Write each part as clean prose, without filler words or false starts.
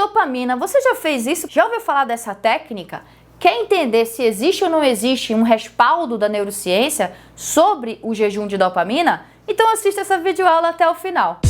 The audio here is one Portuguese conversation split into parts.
dopamina. Você já fez isso? Já ouviu falar dessa técnica? Quer entender se existe ou não existe um respaldo da neurociência sobre o jejum de dopamina? Então assista essa videoaula até o final.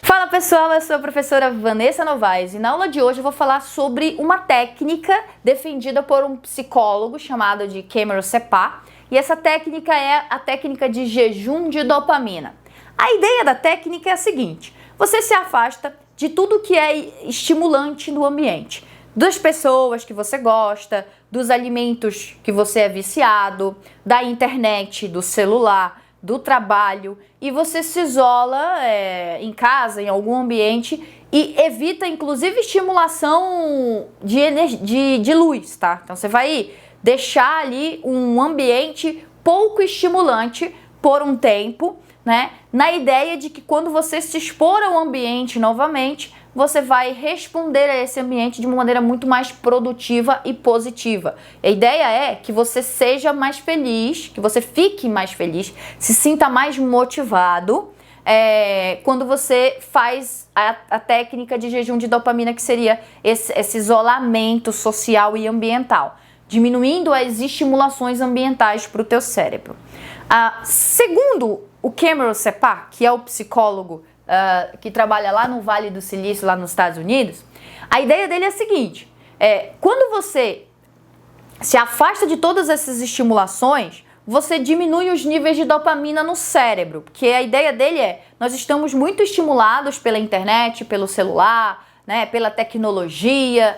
Fala pessoal, eu sou a professora Vanessa Novaes e na aula de hoje eu vou falar sobre uma técnica defendida por um psicólogo chamado de Cameron Sepah, e essa técnica é a técnica de jejum de dopamina. A ideia da técnica é a seguinte: você se afasta de tudo que é estimulante no ambiente, das pessoas que você gosta, dos alimentos que você é viciado, da internet, do celular, do trabalho, e você se isola em casa, em algum ambiente, e evita inclusive estimulação de luz, tá? Então você vai deixar ali um ambiente pouco estimulante por um tempo, né? Na ideia de que quando você se expor ao ambiente novamente, você vai responder a esse ambiente de uma maneira muito mais produtiva e positiva. A ideia é que você seja mais feliz, que você fique mais feliz, se sinta mais motivado quando você faz a técnica de jejum de dopamina, que seria esse isolamento social e ambiental, diminuindo as estimulações ambientais para o teu cérebro. Segundo o Cameron Sepah, que é o psicólogo que trabalha lá no Vale do Silício, lá nos Estados Unidos, a ideia dele é a seguinte: quando você se afasta de todas essas estimulações, você diminui os níveis de dopamina no cérebro, porque a ideia dele nós estamos muito estimulados pela internet, pelo celular, né, pela tecnologia,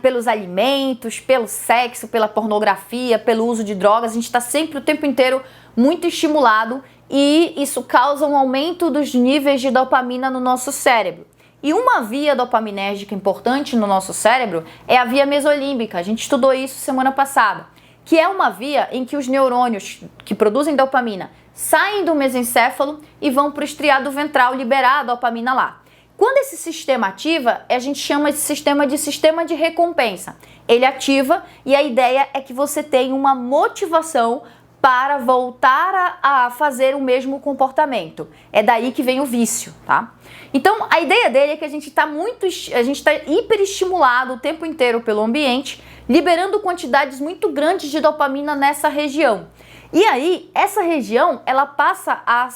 pelos alimentos, pelo sexo, pela pornografia, pelo uso de drogas. A gente está sempre o tempo inteiro muito estimulado e isso causa um aumento dos níveis de dopamina no nosso cérebro. E uma via dopaminérgica importante no nosso cérebro é a via mesolímbica. A gente estudou isso semana passada, que é uma via em que os neurônios que produzem dopamina saem do mesencéfalo e vão para o estriado ventral liberar a dopamina lá. Quando esse sistema ativa, a gente chama esse sistema de recompensa. Ele ativa e a ideia é que você tenha uma motivação para voltar a fazer o mesmo comportamento. É daí que vem o vício, tá? Então, a ideia dele é que a gente está hiperestimulado o tempo inteiro pelo ambiente, liberando quantidades muito grandes de dopamina nessa região. E aí, essa região, ela passa a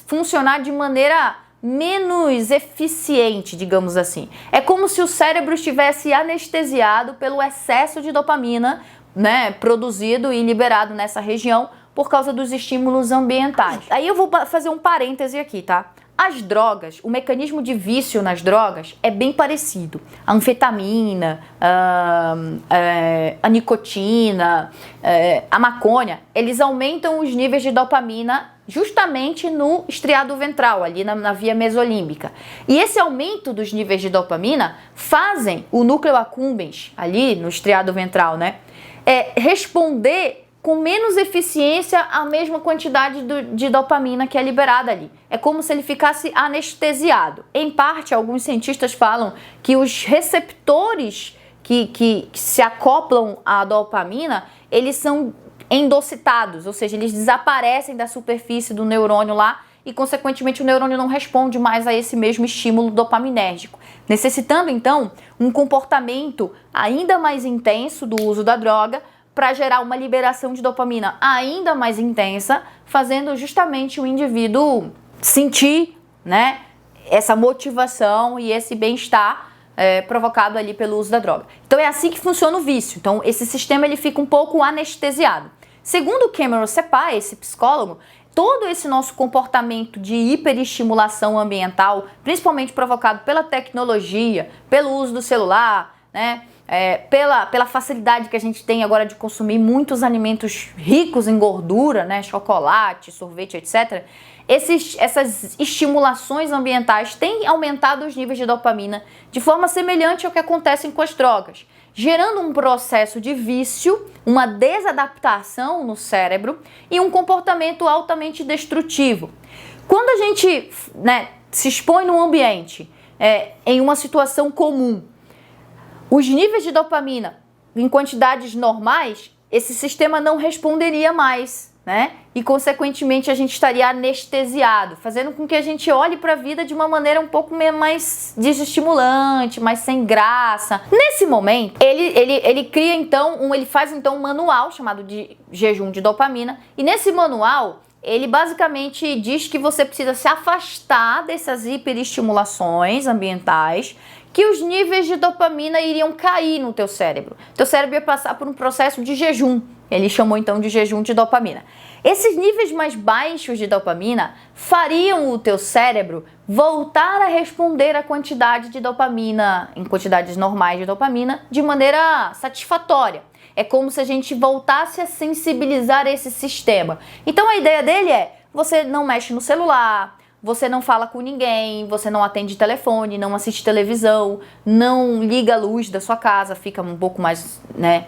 funcionar de maneira menos eficiente, digamos assim. É como se o cérebro estivesse anestesiado pelo excesso de dopamina, né, produzido e liberado nessa região por causa dos estímulos ambientais. Aí eu vou fazer um parêntese aqui, tá? As drogas, o mecanismo de vício nas drogas é bem parecido. A anfetamina, a nicotina, a maconha, eles aumentam os níveis de dopamina justamente no estriado ventral, ali na via mesolímbica. E esse aumento dos níveis de dopamina fazem o núcleo accumbens, ali no estriado ventral, né, responder com menos eficiência a mesma quantidade de dopamina que é liberada ali. É como se ele ficasse anestesiado. Em parte, alguns cientistas falam que os receptores que se acoplam à dopamina, eles são endocitados, ou seja, eles desaparecem da superfície do neurônio lá e, consequentemente, o neurônio não responde mais a esse mesmo estímulo dopaminérgico, necessitando, então, um comportamento ainda mais intenso do uso da droga para gerar uma liberação de dopamina ainda mais intensa, fazendo justamente o indivíduo sentir, né, essa motivação e esse bem-estar provocado ali pelo uso da droga. Então é assim que funciona o vício. Então esse sistema ele fica um pouco anestesiado. Segundo Cameron Sepah, esse psicólogo, todo esse nosso comportamento de hiperestimulação ambiental, principalmente provocado pela tecnologia, pelo uso do celular, né, pela facilidade que a gente tem agora de consumir muitos alimentos ricos em gordura, né, chocolate, sorvete, etc. Essas estimulações ambientais têm aumentado os níveis de dopamina de forma semelhante ao que acontece com as drogas, gerando um processo de vício, uma desadaptação no cérebro e um comportamento altamente destrutivo. Quando a gente, né, se expõe num ambiente, em uma situação comum, os níveis de dopamina em quantidades normais, esse sistema não responderia mais né? E consequentemente a gente estaria anestesiado, fazendo com que a gente olhe para a vida de uma maneira um pouco mais desestimulante, mais sem graça. Nesse momento, ele cria então, ele faz então um manual chamado de jejum de dopamina, e nesse manual ele basicamente diz que você precisa se afastar dessas hiperestimulações ambientais, que os níveis de dopamina iriam cair no teu cérebro. Teu cérebro ia passar por um processo de jejum. Ele chamou então de jejum de dopamina. Esses níveis mais baixos de dopamina fariam o teu cérebro voltar a responder à quantidade de dopamina, em quantidades normais de dopamina, de maneira satisfatória. É como se a gente voltasse a sensibilizar esse sistema. Então a ideia dele é, você não mexe no celular, você não fala com ninguém, você não atende telefone, não assiste televisão, não liga a luz da sua casa, fica um pouco mais, né,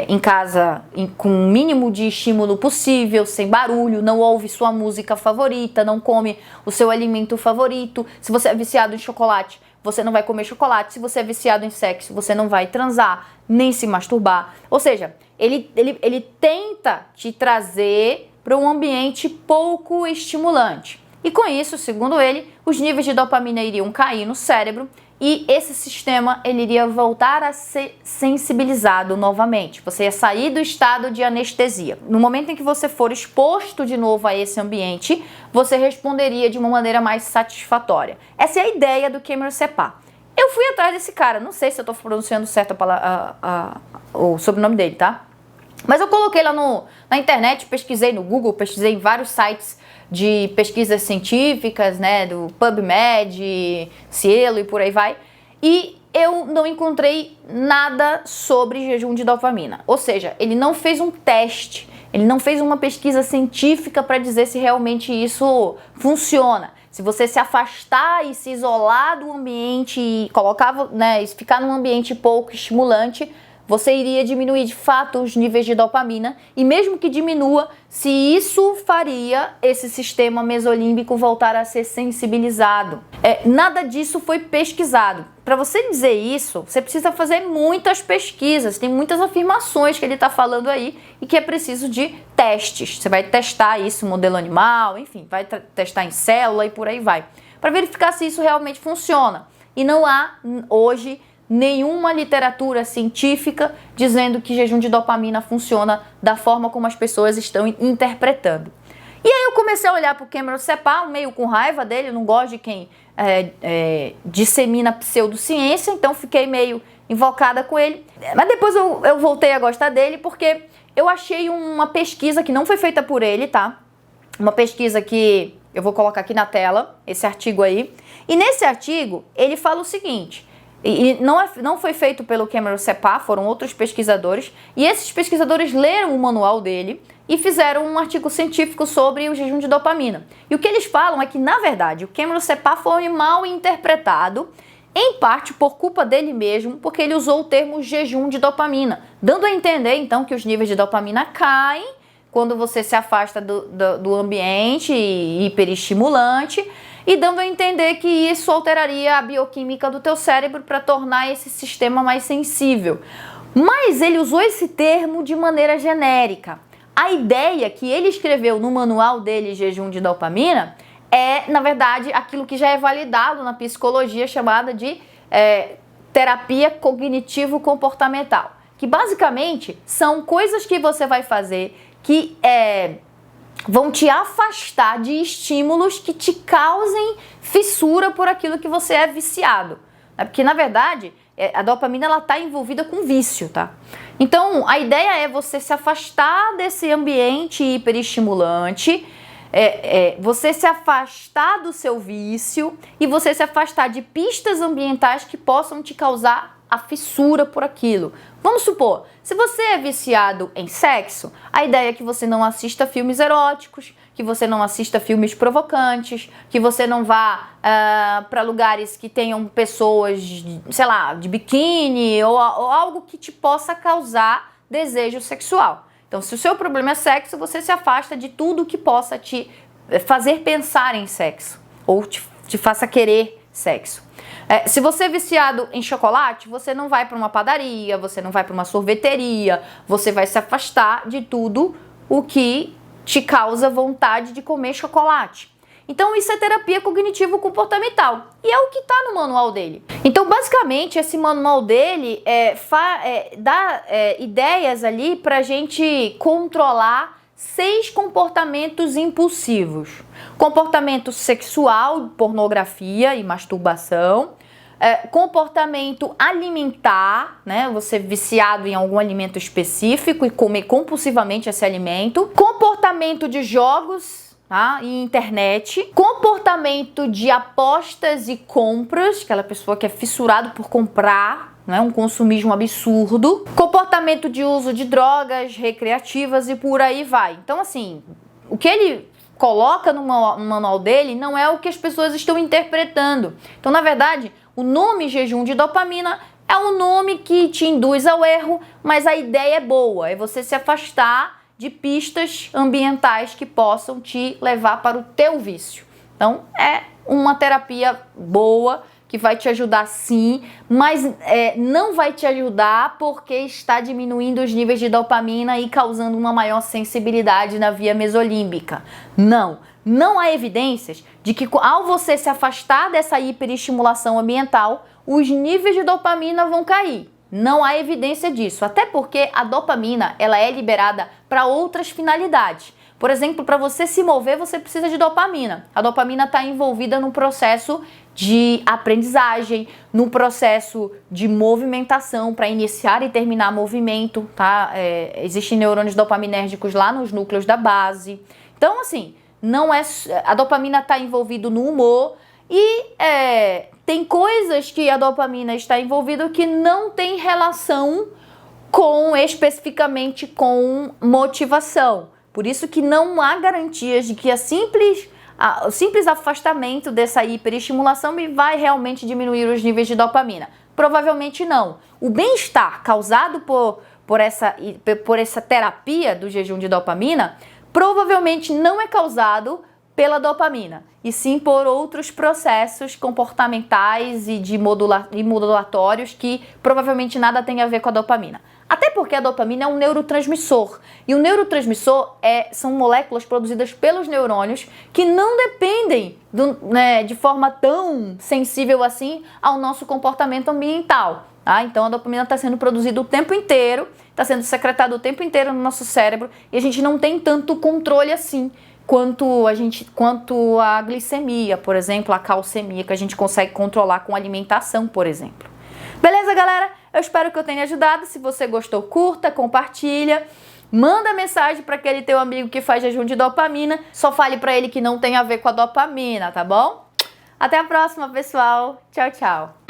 em casa com o mínimo de estímulo possível, sem barulho, não ouve sua música favorita, não come o seu alimento favorito. Se você é viciado em chocolate, você não vai comer chocolate. Se você é viciado em sexo, você não vai transar, nem se masturbar. Ou seja, ele tenta te trazer para um ambiente pouco estimulante. E com isso, segundo ele, os níveis de dopamina iriam cair no cérebro e esse sistema ele iria voltar a ser sensibilizado novamente. Você ia sair do estado de anestesia. No momento em que você for exposto de novo a esse ambiente, você responderia de uma maneira mais satisfatória. Essa é a ideia do Cameron Sepah. Eu fui atrás desse cara, não sei se eu estou pronunciando certo o sobrenome dele, tá? Mas eu coloquei lá na internet, pesquisei no Google, pesquisei em vários sites de pesquisas científicas, né, do PubMed, Cielo e por aí vai, e eu não encontrei nada sobre jejum de dopamina. Ou seja, ele não fez um teste, ele não fez uma pesquisa científica para dizer se realmente isso funciona. Se você se afastar e se isolar do ambiente e ficar num ambiente pouco estimulante, você iria diminuir de fato os níveis de dopamina, e mesmo que diminua, se isso faria esse sistema mesolímbico voltar a ser sensibilizado. Nada disso foi pesquisado. Para você dizer isso, você precisa fazer muitas pesquisas, tem muitas afirmações que ele está falando aí e que é preciso de testes. Você vai testar isso em modelo animal, enfim, vai testar em célula e por aí vai, para verificar se isso realmente funciona. E não há hoje nenhuma literatura científica dizendo que jejum de dopamina funciona da forma como as pessoas estão interpretando. E aí eu comecei a olhar para o Cameron Sepah, meio com raiva dele, eu não gosto de quem dissemina pseudociência, então fiquei meio invocada com ele. Mas depois eu voltei a gostar dele porque eu achei uma pesquisa que não foi feita por ele, tá? Uma pesquisa que eu vou colocar aqui na tela, esse artigo aí. E nesse artigo ele fala o seguinte: e não foi feito pelo Cameron Sepah, foram outros pesquisadores, e esses pesquisadores leram o manual dele e fizeram um artigo científico sobre o jejum de dopamina. E o que eles falam é que, na verdade, o Cameron Sepah foi mal interpretado, em parte por culpa dele mesmo, porque ele usou o termo jejum de dopamina, dando a entender, então, que os níveis de dopamina caem quando você se afasta do ambiente hiperestimulante, e dando a entender que isso alteraria a bioquímica do teu cérebro para tornar esse sistema mais sensível. Mas ele usou esse termo de maneira genérica. A ideia que ele escreveu no manual dele, Jejum de Dopamina, é, na verdade, aquilo que já é validado na psicologia, chamada de terapia cognitivo-comportamental. Que basicamente são coisas que você vai fazer que vão te afastar de estímulos que te causem fissura por aquilo que você é viciado. Porque, na verdade, a dopamina ela está envolvida com vício, tá? Então, a ideia é você se afastar desse ambiente hiperestimulante, você se afastar do seu vício e você se afastar de pistas ambientais que possam te causar a fissura por aquilo. Vamos supor, se você é viciado em sexo, a ideia é que você não assista filmes eróticos, que você não assista filmes provocantes, que você não vá para lugares que tenham pessoas, sei lá, de biquíni ou algo que te possa causar desejo sexual. Então, se o seu problema é sexo, você se afasta de tudo que possa te fazer pensar em sexo ou te faça querer sexo. Se você é viciado em chocolate, você não vai para uma padaria, você não vai para uma sorveteria, você vai se afastar de tudo o que te causa vontade de comer chocolate. Então isso é terapia cognitivo-comportamental e é o que está no manual dele. Então basicamente esse manual dele dá ideias ali para a gente controlar 6 comportamentos impulsivos. Comportamento sexual, pornografia e masturbação. Comportamento alimentar, né? Você viciado em algum alimento específico e comer compulsivamente esse alimento. Comportamento de jogos, tá? E internet. Comportamento de apostas e compras, aquela pessoa que é fissurado por comprar, né? Um consumismo absurdo. Comportamento de uso de drogas recreativas e por aí vai. Então, assim, o que ele coloca no manual dele não é o que as pessoas estão interpretando. Então, na verdade, o nome jejum de dopamina é um nome que te induz ao erro, mas a ideia é boa, é você se afastar de pistas ambientais que possam te levar para o teu vício. Então, é uma terapia boa, que vai te ajudar sim, mas não vai te ajudar porque está diminuindo os níveis de dopamina e causando uma maior sensibilidade na via mesolímbica. Não há evidências de que ao você se afastar dessa hiperestimulação ambiental, os níveis de dopamina vão cair. Não há evidência disso, até porque a dopamina ela é liberada para outras finalidades. Por exemplo, para você se mover, você precisa de dopamina. A dopamina está envolvida no processo de aprendizagem, no processo de movimentação para iniciar e terminar movimento, tá? Existem neurônios dopaminérgicos lá nos núcleos da base. Então, assim, a dopamina está envolvida no humor e tem coisas que a dopamina está envolvida que não tem relação especificamente com motivação. Por isso que não há garantias de que o simples afastamento dessa hiperestimulação vai realmente diminuir os níveis de dopamina. Provavelmente não. O bem-estar causado por essa terapia do jejum de dopamina provavelmente não é causado pela dopamina, e sim por outros processos comportamentais e modulatórios que provavelmente nada tem a ver com a dopamina. Até porque a dopamina é um neurotransmissor. E o neurotransmissor são moléculas produzidas pelos neurônios que não dependem de forma tão sensível assim ao nosso comportamento ambiental. Tá? Então a dopamina está sendo produzida o tempo inteiro, está sendo secretada o tempo inteiro no nosso cérebro e a gente não tem tanto controle assim quanto a glicemia, por exemplo, a calcemia, que a gente consegue controlar com alimentação, por exemplo. Beleza, galera? Eu espero que eu tenha ajudado. Se você gostou, curta, compartilha, manda mensagem para aquele teu amigo que faz jejum de dopamina. Só fale para ele que não tem a ver com a dopamina, tá bom? Até a próxima, pessoal. Tchau, tchau.